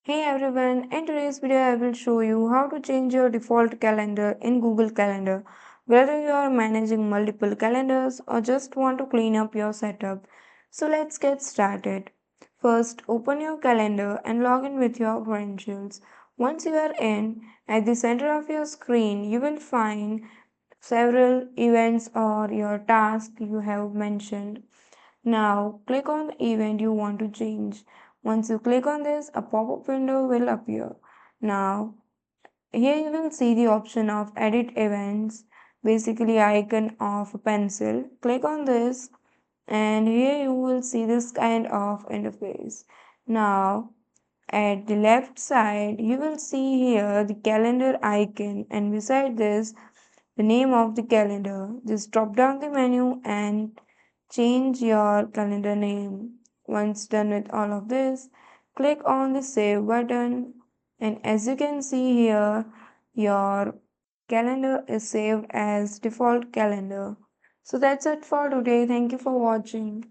Hey everyone, in today's video I will show you how to change your default calendar in Google Calendar. Whether you are managing multiple calendars or just want to clean up your setup. So let's get started. First, open your calendar and log in with your credentials. Once you are in, at the center of your screen you will find several events or your tasks you have mentioned. Now, click on the event you want to change. Once you click on this, a pop-up window will appear. Now, here you will see the option of edit events, basically icon of a pencil. Click on this and here you will see this kind of interface. Now, at the left side, you will see here the calendar icon and beside this, the name of the calendar. Just drop down the menu and change your calendar name. Once done with all of this, click on the save button and as you can see here, your calendar is saved as default calendar. So that's it for today. Thank you for watching.